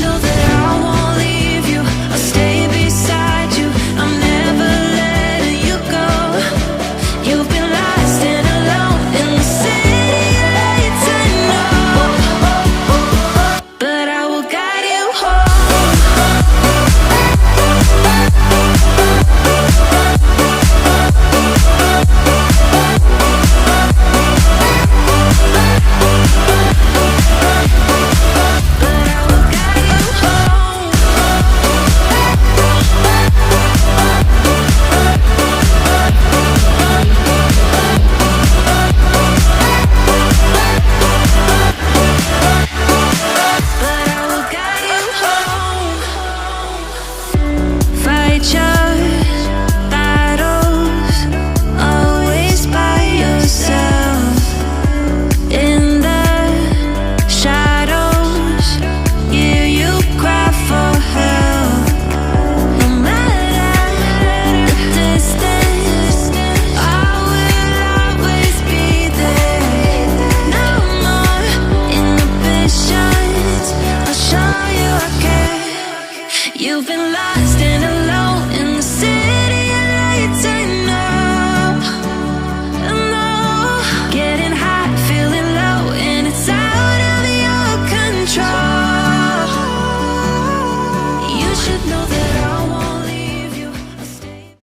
know that I won't leave you. I'll stay beside you. I'm never letting you go. You've been lost and alone in the city lights, I know, but I will guide you home. You've been lost and alone in the city lights, I know, getting hot, feeling low, and it's out of your control. You should know that I won't leave you. I'll stay.